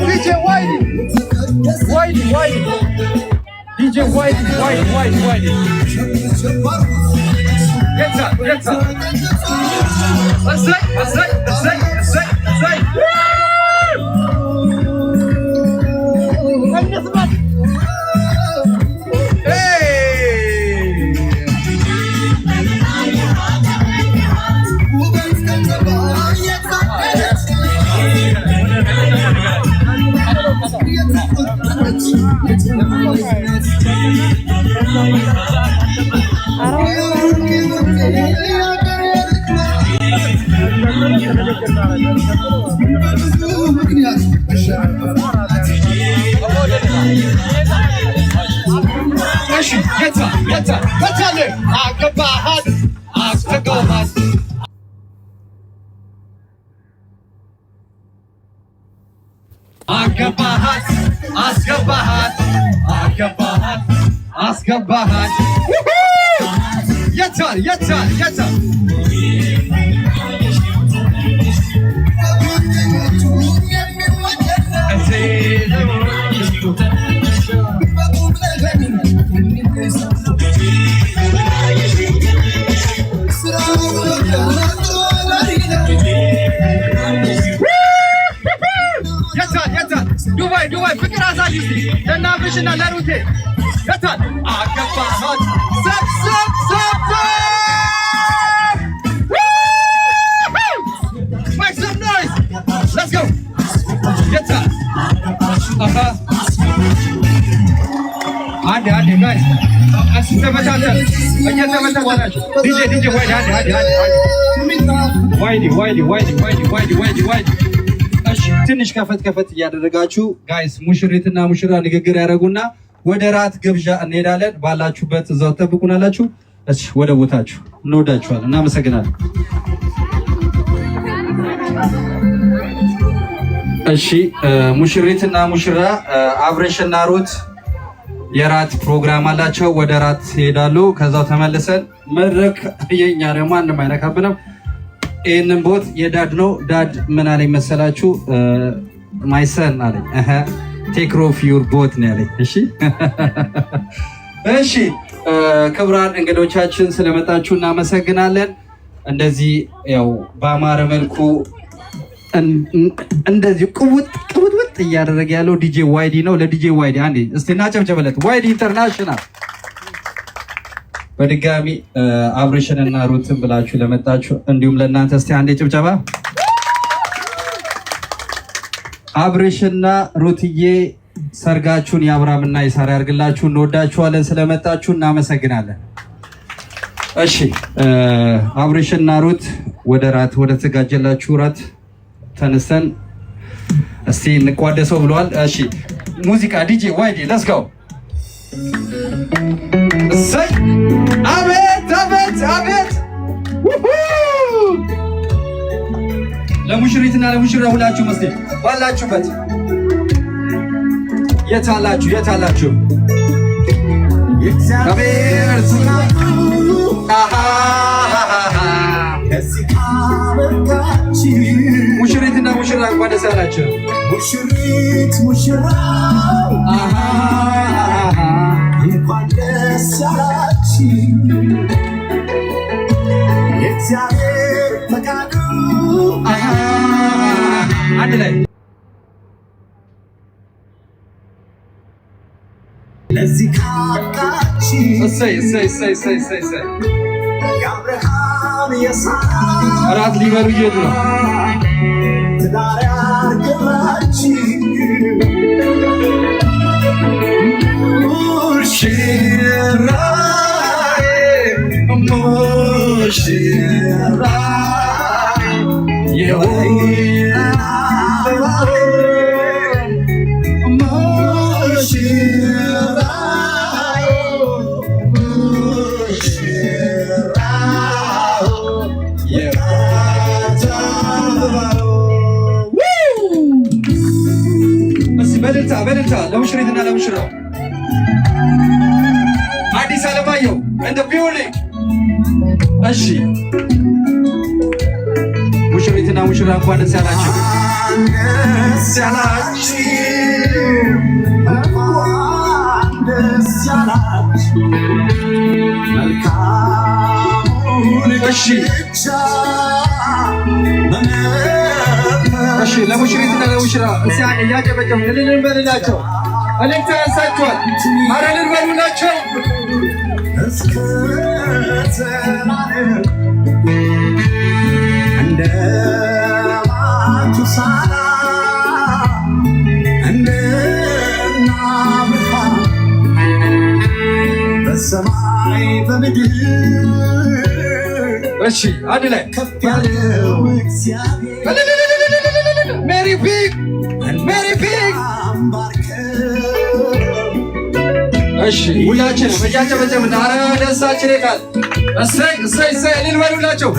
DJ Whitey. DJ Whitey. Get up. Let's say. Asgabahat. Yeter. Dubai, ፍቅር አሳይሽ ለናብሽና ለሩቴ ያታል አገባሃት ሰብ make some noise let's go ያታል አንዴ guys አስተመታተል እየተመታተላችሁ DJ ዋይዲ ትንሽ ከፈት እያደረጋችሁ ጋይስ ሙሽሪትና ሙሽራ ንግግር ያደርጉና ወደ ራት ግብዣ እንሄዳለን። ባላችሁበት እዛው ተጠብቁናላችሁ። እሺ ወደ ቦታችሁ እንወዳችኋለን። እናመሰግናለን። እሺ ሙሽሪትና ሙሽራ አብረሽና ሩት የራት ፕሮግራም አላቸው። ወደ ራት ይሄዳሉ። ከዛው ተመልሰን መድረክ የኛ ደግሞ ማንም አይነካብንም። ይሄንን ቦት የዳድ ነው። ዳድ ምን አለኝ መሰላችሁ? ማይሰን አለኝ ቴክ ኦፍ ዩር ቦት ነው ያለኝ። እሺ ክቡራን እንግዶቻችን ስለመጣችሁ እናመሰግናለን። እንደዚህ ያው በአማረ መልኩ እንደዚህ ቅውጥ እያደረገ ያለው ዲጄ ዋይዲ ነው። ለዲጄ ዋይዲ አንዴ እስቲ እናጨብጨበለት። ዋይዲ ኢንተርናሽናል በድጋሚ አብሬሽንና ሩትን ብላችሁ ለመጣችሁ እንዲሁም ለእናንተ እስቲ አንዴ ጭብጨባ። አብሬሽንና ሩትዬ ሰርጋችሁን የአብርሃምና የሳራ ያርግላችሁ። እንወዳችኋለን። ስለመጣችሁ እናመሰግናለን። እሺ አብሬሽንና ሩት ወደ ተዘጋጀላችሁ ራት ተነስተን እስቲ እንቋደሰው ብለዋል። እሺ ሙዚቃ ዲጄ ዋይዲ ሌትስ ጎ። እሰይ አቤት ለሙሽሪትና ለሙሽራ ሁላችሁ መስቴ ባላችሁበት የታላችሁ ሙሽሪትና ሙሽራ እንኳን ደስ ያላችሁ። ሙሽሪት ሙሽራው እንኳን ደስ ያላችሁ። የእግዚአብሔር ፈቃዱ አንድ ላይ ለዚህ ካቃችሁ እሰይ የአብርሃም የሳራ እራት ሊበሉ እየሄዱ ነው። ትዳር ያርግላችሁ በልልታ ለሙሽሪትና ለሙሽራው አዲስ አለማየሁ እንደ ቢውሊንግ። እሺ ሙሽራ እንኳን ደስ ያላችሁ። ደስ ያላችሁ እሺ ለሙሽሪትና ለሙሽራ እስኪ እያጨበጨቡ እልል በሉላቸው። እልልታ ያንሳቸዋል። ኧረ እልል በሉላቸው። እንደ ማቱሳላ እንደ አብርሃም በሰማይ በምድር እሺ አንድ ላይ ከፍ ያለው እግዚአብሔር ሜሪ ፒግ ሜሪ ፒግ እሺ ሁላችንም እያጨበጨብን ኧረ ደስታችን ይቃል። እሰይ እሰይ እሰይ እልል በሉላቸው።